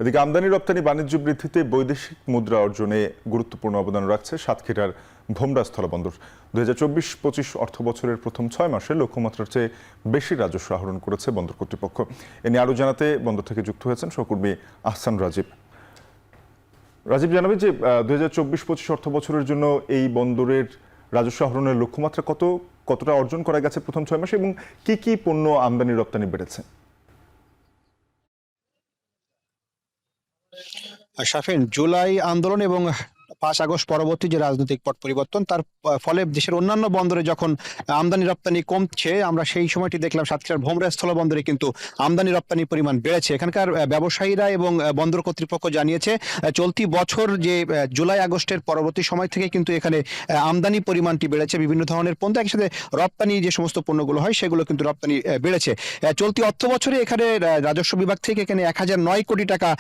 এদিকে আমদানি রপ্তানি বাণিজ্য বৃদ্ধিতে বৈদেশিক মুদ্রা অর্জনে গুরুত্বপূর্ণ অবদান রাখছে সাতক্ষীরার ভোমরা স্থলবন্দর। 2024-25 অর্থ বছরের প্রথম 6 মাসে লক্ষ্যমাত্রার চেয়ে বেশি রাজস্ব আহরণ করেছে বন্দর কর্তৃপক্ষ। এ নিয়ে আরও জানাতে বন্দর থেকে যুক্ত হয়েছেন সহকর্মী আহসান রাজীব। রাজীব, জানাবেন যে 2024-25 অর্থ বছরের জন্য এই বন্দরের রাজস্ব আহরণের লক্ষ্যমাত্রা কতটা অর্জন করা গেছে প্রথম 6 মাসে এবং কি কি পণ্য আমদানি রপ্তানি বেড়েছে? শাফিন, জুলাই আন্দোলন এবং 5 আগস্ট পরবর্তী যে রাজনৈতিক পট পরিবর্তন, তার ফলে দেশের অন্যান্য বন্দরে যখন আমদানি রপ্তানি কমছে, আমরা সেই সময়টি দেখলাম সাতক্ষীরার ভোমরা স্থল বন্দরে কিন্তু আমদানি রপ্তানির পরিমাণ বেড়েছে। এখানকার ব্যবসায়ীরা এবং বন্দর কর্তৃপক্ষ জানিয়েছে চলতি বছর যে জুলাই আগস্টের পরবর্তী সময় থেকে কিন্তু এখানে আমদানি পরিমাণটি বেড়েছে। বিভিন্ন ধরনের পণ্য, একসাথে রপ্তানি যে সমস্ত পণ্যগুলো হয় সেগুলো কিন্তু রপ্তানি বেড়েছে। চলতি অর্থ বছরে এখানে রাজস্ব বিভাগ থেকে এখানে 1009 কোটি টাকা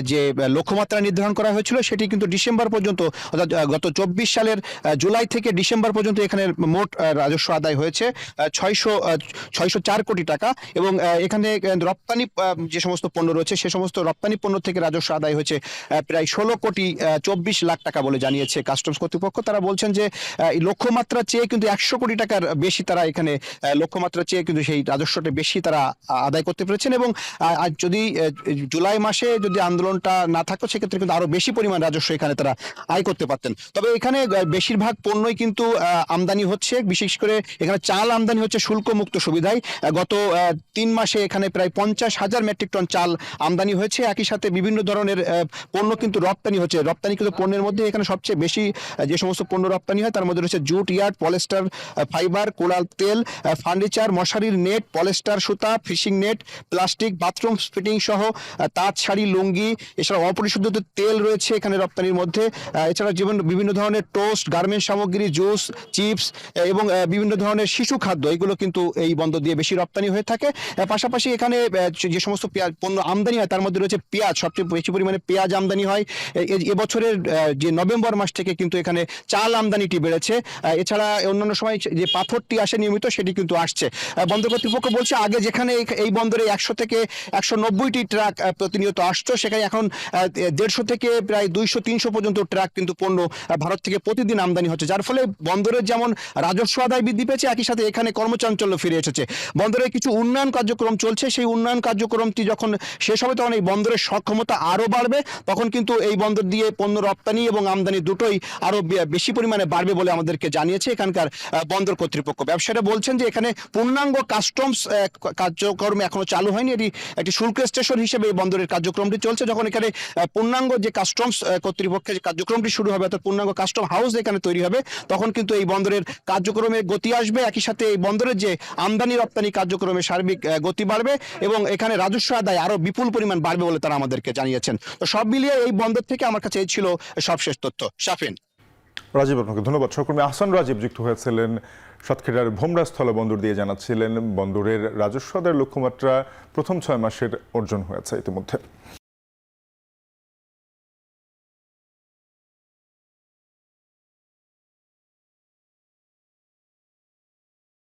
যে লক্ষ্যমাত্রা নির্ধারণ করা হয়েছিল, সেটি কিন্তু ডিসেম্বর পর্যন্ত, অর্থাৎ গত 24 সালের জুলাই থেকে ডিসেম্বর পর্যন্ত এখানে মোট রাজস্ব আদায় হয়েছে 604 কোটি টাকা। এবং এখানে রপ্তানি যে সমস্ত পণ্য রয়েছে সে সমস্ত রপ্তানি পণ্য থেকে রাজস্ব আদায় হয়েছে প্রায় 16 কোটি 24 লাখ টাকা বলে জানিয়েছে কাস্টমস কর্তৃপক্ষ। তারা বলছেন যে লক্ষ্যমাত্রা চেয়ে কিন্তু 100 কোটি টাকার বেশি তারা এখানে লক্ষ্যমাত্রা চেয়ে কিন্তু সেই রাজস্বটা বেশি তারা আদায় করতে পেরেছেন। এবং যদি জুলাই মাসে যদি আন্দোলনটা না থাকতো সেক্ষেত্রে কিন্তু আরো বেশি পরিমাণ রাজস্ব এখানে তারা আয় করতে পারতেন। তবে এখানে বেশিরভাগ পণ্যই কিন্তু আমদানি হচ্ছে, বিশেষ করে এখানে চাল আমদানি হচ্ছে শুল্ক মুক্ত সুবিধায়। গত 3 মাসে এখানে প্রায় 50,000 মেট্রিক টন চাল আমদানি হয়েছে। একই সাথে বিভিন্ন ধরনের পণ্য কিন্তু রপ্তানি হচ্ছে। রপ্তানিকৃত পণ্যের মধ্যে এখানে সবচেয়ে বেশি যে সমস্ত পণ্য রপ্তানি হয় তার মধ্যে রয়েছে jute yarn, polyester fibre, coral তেল, ফার্নিচার, মশারির নেট, পলিস্টার সুতা, fishing net, plastic, bathroom fitting সহ তাঁত শাড়ি, লুঙ্গি, এছাড়া অপরিশোধিত তেল রয়েছে এখানে রপ্তানির মধ্যে। এছাড়া বিভিন্ন ধরনের টোস্ট, গার্মেন্টস সামগ্রী, জুস, চিপস এবং বিভিন্ন ধরনের শিশু খাদ্য, এগুলো কিন্তু এই বন্দর দিয়ে বেশি রপ্তানি হয়ে থাকে। পাশাপাশি এখানে যে সমস্ত পণ্য আমদানি হয় তার মধ্যে রয়েছে পেঁয়াজ, সবচেয়ে বেশি পরিমাণে পেঁয়াজ আমদানি হয়। এবছরের যে নভেম্বর মাস থেকে কিন্তু এখানে চাল আমদানিটি বেড়েছে। এছাড়া অন্যান্য সময় যে পাথরটি আসে নিয়মিত, সেটি কিন্তু আসছে। বন্দর কর্তৃপক্ষ বলছে আগে যেখানে এই বন্দরে 100 থেকে 190টি ট্রাক প্রতিনিয়ত আসতো, সেখানে এখন 150 থেকে প্রায় 200-300 পর্যন্ত ট্রাক কিন্তু পণ্য ভারত থেকে প্রতিদিন আমদানি হচ্ছে, যার ফলে বন্দরের যেমন রাজস্ব আদায় বৃদ্ধি পেয়েছে, একই সাথে এখানে কর্মচাঞ্চল্য ফিরে এসেছে। বন্দরে কিছু উন্নয়ন কার্যক্রম চলছে, সেই উন্নয়ন কার্যক্রমটি যখন শেষ হবে তখন এই বন্দরের সক্ষমতা আরো বাড়বে। তখন কিন্তু এই বন্দর দিয়ে পণ্য রপ্তানি এবং আমদানি দুটোই আরো বেশি পরিমাণে বাড়বে বলে আমাদেরকে জানিয়েছে এখানকার বন্দর কর্তৃপক্ষ। ব্যবসায়ীরা বলছেন যে এখানে পূর্ণাঙ্গ কাস্টমস কার্যক্রম এখনো চালু হয়নি। এটি একটি শুল্ক স্টেশন হিসেবে এই বন্দরের কার্যক্রমটি চলছে। যখন এখানে পূর্ণাঙ্গ যে কাস্টমস কর্তৃপক্ষের কার্যক্রমটি শুরু হবে, অর্থাৎ পূর্ণাঙ্গ কাস্টম হাউস এখানে তৈরি হবে, তখন কিন্তু এই বন্দরের কার্যক্রমে গতি আসবে। একই সাথে এই বন্দরের যে আমদানি রপ্তানি কার্যক্রমে সার্বিক গতি বাড়বে এবং এখানে রাজস্ব আদায় আরো বিপুল পরিমাণ বাড়বে বলে তারা আমাদেরকে জানিয়েছেন। তো সব মিলিয়ে এই বন্দর থেকে আমার কাছে এই ছিল সবশেষ তথ্য। শাফিন। রাজীব, আপনাকে ধন্যবাদ। সহকর্মী আহসান রাজীব যুক্ত হয়েছিলেন সাতক্ষীরার ভোমরা স্থল বন্দর দিয়ে, জানাচ্ছিলেন বন্দরের রাজস্ব আদায়ের লক্ষ্যমাত্রা প্রথম 6 মাসের অর্জন হয়েছে ইতিমধ্যে।